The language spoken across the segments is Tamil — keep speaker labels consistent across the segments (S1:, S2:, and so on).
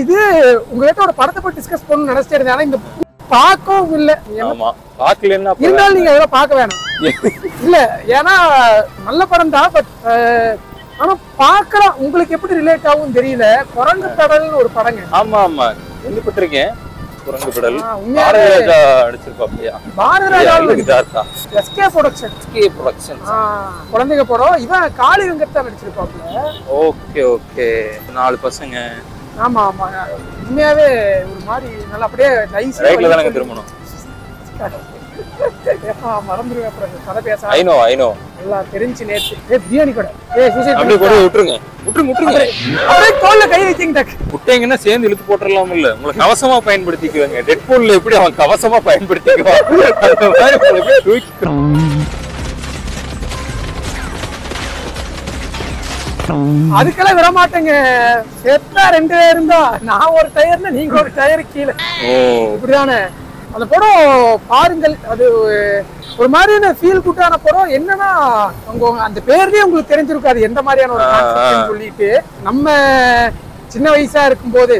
S1: இது உங்ககிட்ட ஒரு படத்தை பத்தி டிஸ்கஸ் பண்ணணும்னு நினைச்சிட்டு இருந்தேன். ஆனா இந்த பார்க்கவும் இல்ல.
S2: ஆமா பார்க்கலன்னா
S1: இருந்தாலும் நீங்க அதெல்லாம் பார்க்க வேணாம். இல்ல ஏன்னா நல்ல படம் தான். பட் ஆனா பார்க்கலாம் உங்களுக்கு எப்படி ரிலேட் ஆகும் தெரியல. குரங்கு கடல்னு ஒரு படங்க.
S2: ஆமா ஆமா கேள்விப்பட்டிருக்கேன். குரங்கு கடல் பாரதிராஜா அடிச்சிருப்பாப்லையா? பாரதிராஜா
S1: எஸ்கே ப்ரொடக்ஷன் குழந்தைங்க படம். இவன் காளி வெங்கட் நடிச்சிருப்பாப்ல.
S2: ஓகே ஓகே 4 பசங்க.
S1: ஆமா ஆமா உண்மையாவே ஒரு மாதிரி நல்லா அப்படியே நைஸ்
S2: ரைட்ல தானங்க திரும்பணும்.
S1: மறந்துருவேன் அப்புறம் கதை பேச.
S2: ஐ நோ
S1: எல்லாம் தெரிஞ்சு நேத்து பிரியாணி கடை
S2: அப்படியே கூட விட்டுருங்க.
S1: அப்படியே தோல்ல கை வச்சிங்க.
S2: விட்டீங்கன்னா சேர்ந்து இழுத்து போட்டுடலாம். இல்ல உங்களை கவசமா பயன்படுத்திக்குவாங்க. டெட்பூல்ல எப்படி அவன் கவசமா பயன்படுத்திக்குவான் அந்த மாதிரி உங்களை தூக்கிக்கிறோம்.
S1: அதுக்கெல்லாம் விட மாட்டேங்க. செத்தா 2 பேரும் தான். நான் ஒரு டயர்ல நீங்க ஒரு டயர் கீழே. இப்படிதானே அந்த படம் பாருங்கள். அது ஒரு மாதிரியான ஃபீல் குட்டான படம். என்னன்னா அந்த பேர்லயே உங்களுக்கு தெரிஞ்சிருக்காது எந்த மாதிரியான ஒரு கான்செப்ட்னு சொல்லிட்டு. நம்ம சின்ன வயசா இருக்கும்போது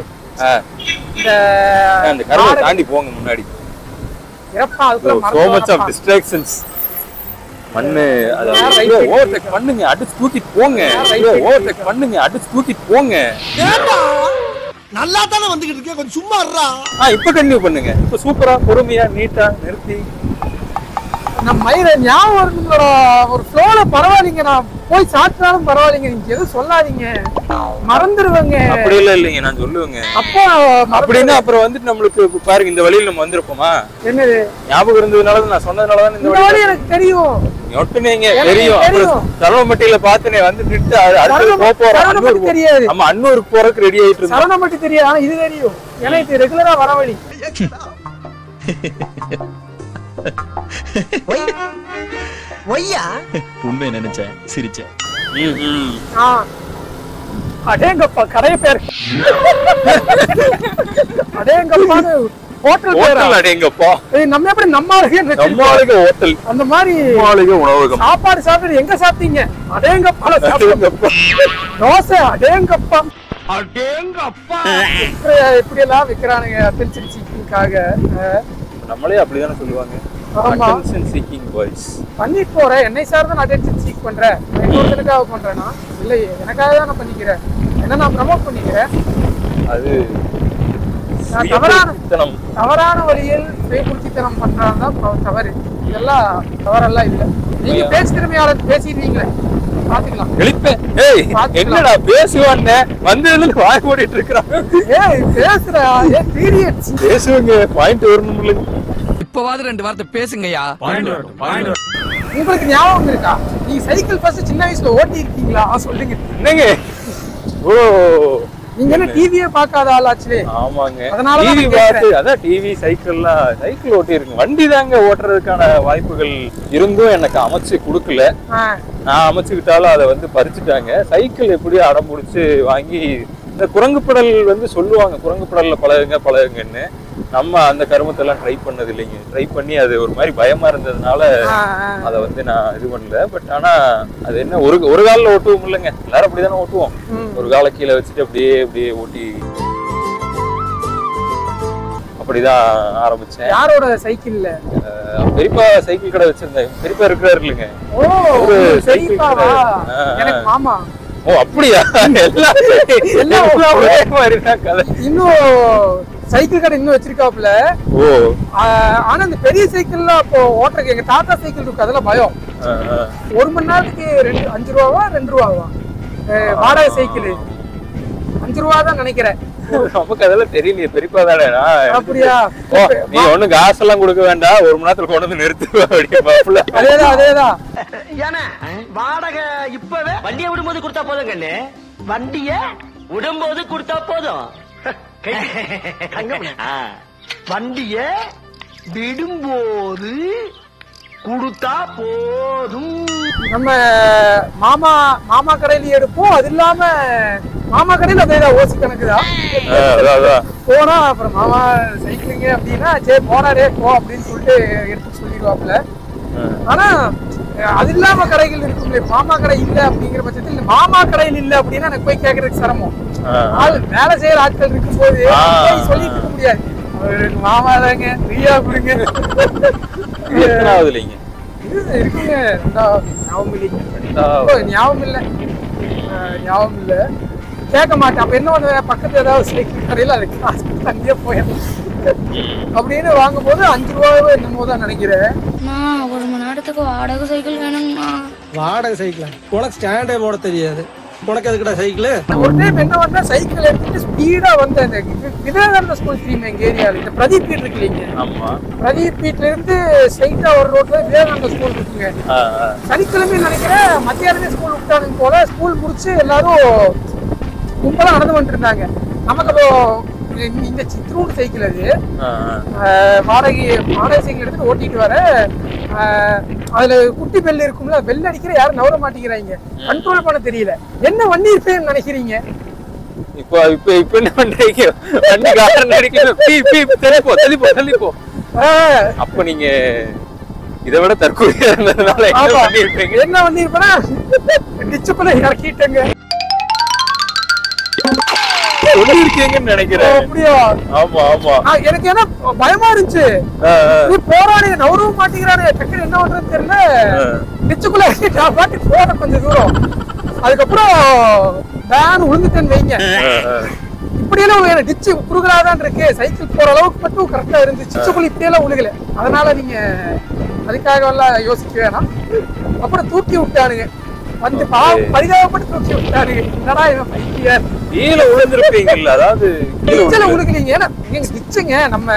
S2: இந்த கருவை தாண்டி போங்க முன்னாடி.
S1: இறப்பா அதுக்குள்ள
S2: so much of distractions. மண்ணு அத ஓவர்டேக் பண்ணுங்க, அடிச்சு தூக்கிட்டு போங்க. ஓவர்டேக் பண்ணுங்க, அடிச்சு தூக்கிட்டு போங்க.
S3: நல்லா தானே வந்துகிட்டு இருக்கே, கொஞ்சம் சும்மா இருடா.
S2: இப்ப கண்டினியூ பண்ணுங்க. இப்ப சூப்பரா பொறுமையா நீட்டா நிறுத்தி
S1: நம்ம மயிர ஞாபகம் ஒரு ஃப்ளோல பரவாயில்லைங்க. நான் போய் சாப்பிட்டாலும் பரவாயில்லைங்க. நீங்க எதுவும் சொல்லாதீங்க, மறந்துடுவேங்க.
S2: அப்படி இல்ல இல்லைங்க, நான் சொல்லுவேங்க.
S1: அப்போ
S2: அப்படின்னா அப்புறம் வந்துட்டு நம்மளுக்கு பாருங்க இந்த வழியில நம்ம வந்திருப்போமா?
S1: என்னது
S2: ஞாபகம் இருந்ததுனால நான் சொன்னதுனாலதான் இந்த
S1: வழி எனக்கு தெரியும்.
S2: ஒட்டுனீங்க தெரியும். சரவணம்பட்டியில பாத்துனே வந்து நின்று அடுத்து போறோம்.
S1: தெரியாது.
S2: நம்ம அன்னூருக்கு போறதுக்கு ரெடி ஆயிட்டு இருக்கோம்.
S1: சரவணம்பட்டி தெரியாது, ஆனா இது தெரியும். ஏன்னா இது ரெகுலரா வர வழி.
S3: உண்மை நினைச்சேன், சிரிச்சேன்.
S1: அடேங்கப்பா கடைய பேர். அடேங்கப்பான்னு ஹோட்டல் பேரா?
S2: அடேங்கப்பா
S1: நம்ம எப்படி நம்ம
S2: ஆளுங்க ஹோட்டல்
S1: அந்த மாதிரி
S2: உணவகம்
S1: சாப்பாடு சாப்பிட்டு எங்க சாப்பிட்டீங்க? அடேங்கப்பா தோசை. அடேங்கப்பா
S3: அடேங்கப்பா
S1: இப்படி எல்லாம் விக்கிறானுங்க அட்டென்ஷன் சீக்கிங்காக.
S2: நம்மளே அப்படிதானே சொல்லுவாங்க. Attention seeking boys.
S1: பண்ணிட்டு போறேன். என்னை சார் தான் அட்டென்ஷன் சீக் பண்றேன். இன்னொருத்தனுக்காக பண்றேன்னா இல்லை, எனக்காக தான் நான் பண்ணிக்கிறேன். என்ன நான் ப்ரமோட் பண்ணிக்கிறேன்.
S2: அது
S1: தவறான வழியில் சுயபுரித்தனம் பண்றதுதான் தவறு. இதெல்லாம் தவறெல்லாம் இல்லை. நீங்க பேச்சு திறமையாளர் பேசிடுவீங்களே, பாத்துக்கலாம்.
S2: என்னடா பேசுவான்னு வந்து வாய் போட்டுட்டு இருக்கிறான்.
S1: பேசுறா
S2: பேசுவங்க, பாயிண்ட் வரணும்.
S3: இப்பவாது 2 வார்த்தை பேசுங்கய்யா.
S1: உங்களுக்கு ஞாபகம் இருக்கா? நீங்க சைக்கிள் ஃபர்ஸ்ட் சின்ன வயசுல ஓட்டி இருக்கீங்களா? சொல்லுங்க.
S2: என்னங்க ஓ
S1: நீங்க என்ன டிவியே பார்க்காத ஆளாச்சு?
S2: ஆமாங்க,
S1: அதனால
S2: டிவி பார்த்து அதான் டிவி சைக்கிள் ஓட்டி இருக்கு. வண்டி தாங்க ஓட்டுறதுக்கான வாய்ப்புகள் இருந்தும் எனக்கு அமைச்சு கொடுக்கல. நான் அமைச்சுக்கிட்டாலும் அதை வந்து பறிச்சுட்டாங்க. சைக்கிள் எப்படியோ அடம் பிடிச்சு வாங்கி இந்த குரங்குப்படல் வந்து சொல்லுவாங்க, குரங்குப்படல்ல பழகுங்கன்னு. நம்ம அந்த கருமத்தெல்லாம் ட்ரை பண்ணது இல்லைங்க. ட்ரை பண்ணி அது ஒரு மாதிரி பயமா இருந்ததுனால அதை வந்து நான் இது பண்ணல. பட் ஆனா அது என்ன ஒரு காலில் ஓட்டுவோம் இல்லைங்க, எல்லாரும் அப்படிதானே ஓட்டுவோம். ஒரு காலை கீழே வச்சுட்டு அப்படியே ஓட்டி அப்படிதான் ஆரம்பிச்சேன்.
S1: யாரோட சைக்கிள்ல?
S2: பெரியப்பா சைக்கிள் கடை வச்சிருந்தேன். பெரியப்பா இருக்கிறாரு இல்லைங்க.
S1: ஒரு சைக்கிள் எனக்கு மாமா.
S2: ஓ அப்படியா? எல்லாம் ஒரே மாதிரி தான் கதை.
S1: இன்னும் சைக்கிள் கடை இன்னும் வச்சிருக்காப்ல. ஆனா இந்த பெரிய சைக்கிள்லாம் அப்போ ஓட்டுறதுக்கு எங்க தாத்தா சைக்கிள் இருக்கு, அதெல்லாம் பயம். 1 மணி நேரத்துக்கு 5 ரூபாவா 2 ரூபாவா வாடகை சைக்கிள்? 5 ரூபா தான் நினைக்கிறேன்.
S2: நமக்கு அதெல்லாம் தெரியலையே. பெரியப்பா தானே.
S1: அப்படியா?
S2: நீ ஒண்ணும் காசு எல்லாம் கொடுக்க வேண்டாம், 1 மணி நேரத்துல கொண்டு வந்து நிறுத்து.
S1: அதேதான்.
S4: ஏன்னா வாடகை இப்பவே வண்டியை விடும்போது கொடுத்தா போதும் கண்ணு. வண்டிய விடும்போது கொடுத்தா போதும். வண்டிய விடும்போது கொடுத்தா போதும்.
S1: நம்ம மாமா கடையில எடுப்போம். அது இல்லாம மாமா கடையில அதேதான் ஓசி கணக்குதான். போனா அப்புறம் மாமா சைக்கிளிங்க அப்படின்னா சரி போனாரே போ அப்படின்னு சொல்லிட்டு எடுத்து சொல்லிடுவாப்புல. ஆனா அது இல்லாம கடைகள் இருக்கும்ல, மாமா கடை இல்ல அப்படிங்கிற பட்சத்தில் இந்த மாமா கடையில் இல்ல அப்படின்னா எனக்கு போய் கேட்கறதுக்கு சிரமம். ஆள் வேலை செய்யற ஆட்கள் இருக்கும் போது சொல்லிட்டு இருக்க முடியாது, மாமா தாங்க ஃப்ரீயா கொடுங்க. இது இருக்குங்க, ஞாபகம் இல்ல கேட்க மாட்டேன். அப்ப என்ன பண்ணுவேன், பக்கத்துல ஏதாவது சைக்கிள் கடையில அதுக்கு அங்கேயே போயிடலாம் அப்படின்னு வாங்கும் போது 5 ரூபாயோ என்னமோ தான் நினைக்கிறேன்.
S5: ஒரு மணி நேரத்துக்கு வாடகை சைக்கிள் வேணும்மா.
S3: வாடகை சைக்கிள் உனக்கு ஸ்டாண்டே போட தெரியாது, உனக்கு எதுக்குடா சைக்கிள்?
S1: ஒரு டைம் என்ன பண்ணா, சைக்கிள் எடுத்துட்டு ஸ்பீடா வந்த இந்த விவேகானந்த ஸ்கூல் தெரியுமா எங்க ஏரியால, இந்த பிரதீப் வீட் இருக்கு இல்லைங்க, பிரதீப் வீட்ல இருந்து ஸ்ட்ரைட்டா ஒரு ரோட்ல விவேகானந்த ஸ்கூல் இருக்குங்க. சனிக்கிழமை நினைக்கிறேன் மத்தியானமே ஸ்கூல் விட்டானுங்க போல. ஸ்கூல் முடிச்சு எல்லாரும் கும்பலா நடந்து வந்துட்டு இருந்தாங்க. நமக்கு அப்போ இந்த சித்ரூன் சைக்கிள் அது வாடகை சைக்கிள் எடுத்துட்டு ஓட்டிட்டு வர, அதுல குட்டி பெல் இருக்கும்ல, பெல் அடிக்கிற யாரும் நவர மாட்டேங்கிறாங்க, கண்ட்ரோல் பண்ண தெரியல. என்ன வண்டி இருப்பேன்னு நினைக்கிறீங்க?
S2: இப்போ என்ன பண்றீங்க? வண்டி காரணம் தள்ளிப்போ. அப்ப நீங்க இதை விட தற்கொலையா இருந்ததுனால
S1: என்ன வண்டி இருப்பேன்னா டிச்சுக்குள்ள இறக்கிட்டேங்க.
S2: நினைக்கிறேன்.
S1: எனக்கு என்ன பயமா இருந்துச்சு, போராடி நவரவும் மாட்டேங்கிறானே, டக்குனு என்ன பண்றது தெரியல, டிச்சுக்குள்ள பாட்டு போற கொஞ்சம் தூரம், அதுக்கப்புறம் வேன் விழுந்துட்டேன்னு வைங்க. இப்படி எல்லாம் டிச்சு குறுகலாதான் இருக்கு, சைக்கிள் போற அளவுக்கு மட்டும் கரெக்டா இருந்துச்சு, டிச்சுக்குள்ள இப்படி எல்லாம் விழுகல. அதனால நீங்க அதுக்காக எல்லாம் யோசிக்க வேணாம். அப்புறம் தூக்கி விட்டானுங்க வந்து, பரிதாபப்பட்டு தூக்கி விட்டானுங்க. என்னடா இவன் பைத்தியார்,
S2: கீழே விழுந்திருப்பீங்கல்ல, அதாவது
S1: டிச்சுல விழுகலீங்க. ஏன்னா டிச்சுங்க நம்ம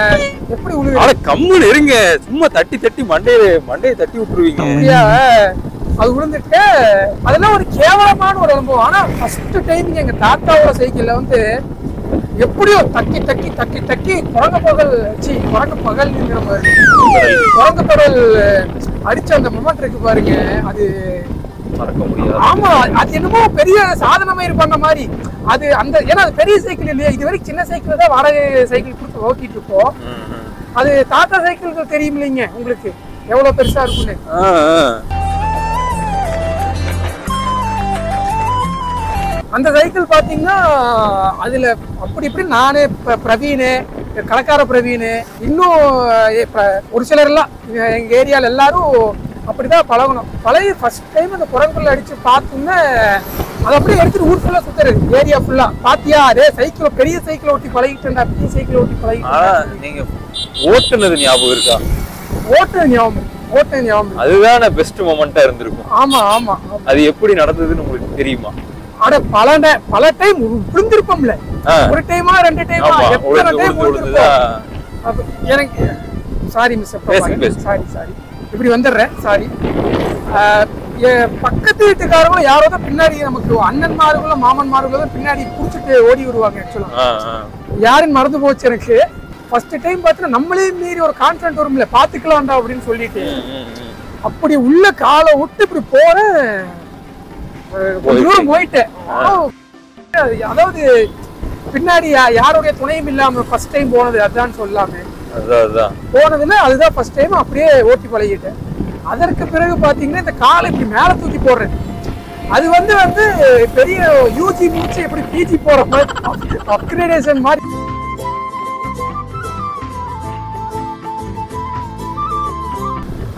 S1: எப்படி விழுக,
S2: கம்முன்னு இருங்க, சும்மா தட்டி மண்டையை தட்டி விட்டுருவீங்க.
S1: அப்படியா? அது விழுந்துட்டு அதெல்லாம் ஒரு கேவலமான ஒரு அனுபவம். ஆனா ஃபர்ஸ்ட் டைம் எங்க தாத்தாவோட சைக்கிள்ல வந்து எப்படியோ தட்டி குரங்கு பகல்ங்கிற மாதிரி குரங்கு பகல் அடிச்ச அந்த மொமெண்ட் இருக்கு பாருங்க, அது
S2: மறக்க முடியாது.
S1: ஆமா, அது என்னமோ பெரிய சாதனை பண்ண மாதிரி. அது அந்த ஏன்னா அது பெரிய சைக்கிள் இல்லையா, இது வரைக்கும் சின்ன சைக்கிள் தான் வாடகை சைக்கிள் கொடுத்து ஓட்டிட்டு இருக்கோம். அது தாத்தா சைக்கிள்கள் தெரியும் இல்லைங்க உங்களுக்கு எவ்வளவு பெருசா இருக்குன்னு. அந்த சைக்கிள் பாத்தீங்கன்னா அதுல அப்படி இப்படி நானு, பிரவீனு, கலக்கார பிரவீனு, இன்னும் ஒரு சிலர் எல்லாம் எங்க ஏரியால எல்லாரும் அப்படிதான் பழகணும். பழகி ஃபர்ஸ்ட் டைம் அந்த குரங்குள்ள அடிச்சு பார்த்தோம்னா அதை அப்படியே எடுத்துட்டு ஊர் ஃபுல்லா சுத்துறது, ஏரியா ஃபுல்லா. பாத்தியா, அதே சைக்கிள் பெரிய சைக்கிள் ஓட்டி பழகிட்டு, பெரிய சைக்கிள் ஓட்டி பழகிட்டு.
S2: நீங்க ஓட்டுனது ஞாபகம் இருக்கா?
S1: ஓட்டுனது ஞாபகம்.
S2: அதுதான பெஸ்ட் மொமெண்டா இருந்திருக்கும்.
S1: ஆமா. அது
S2: எப்படி நடந்ததுன்னு உங்களுக்கு தெரியுமா?
S1: அட பல டைம் விழுந்திருப்போம்ல, ஒரு டைமா 2 டைமா எத்தனை டைம் விழுந்திருப்போம். எனக்கு சாரி மிஸ், சாரி இப்படி வந்துடுறேன், சாரி. பக்கத்து வீட்டுக்காரங்க யாரோ தான் பின்னாடி, நமக்கு அண்ணன்மார்களும் மாமன்மார்களும் பின்னாடி புடிச்சிட்டு ஓடி வருவாங்க. ஆக்சுவலா யாருன்னு மறந்து போச்சு எனக்கு. ஃபர்ஸ்ட் டைம் பார்த்தீங்கன்னா நம்மளே மீறி ஒரு கான்ஃபிடன்ட் வரும்ல, பாத்துக்கலாம்டா அப்படின்னு சொல்லிட்டு அப்படி உள்ள காலை விட்டு இப்படி போறேன், தூரம் போயிட்டேன். அதாவது பின்னாடி யாருடைய துணையும் இல்லாம ஃபர்ஸ்ட் டைம் போனது அதான் சொல்லாம போனதுன்னா அதுதான் ஃபர்ஸ்ட் டைம். அப்படியே ஓட்டி பழகிட்டேன். அதற்கு பிறகு பாத்தீங்கன்னா இந்த காலை இப்படி மேல தூக்கி போடுறேன், அது வந்து பெரிய யூஜி முடிச்சு எப்படி பிஜி போற மாதிரி அப்கிரேடேஷன் மாதிரி.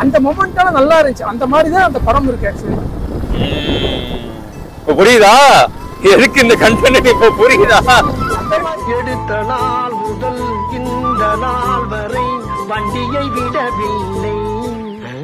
S1: அந்த மொமெண்டால நல்லா இருந்துச்சு. அந்த மாதிரிதான் அந்த படம் இருக்கு ஆக்சுவலி.
S2: புரியுதா எதுக்கு இந்த கண்டென்ட் இப்ப புரியுதா?
S4: எடுத்த நாள் முதல் இந்த நாள் வரை வண்டியை விடவில்லை.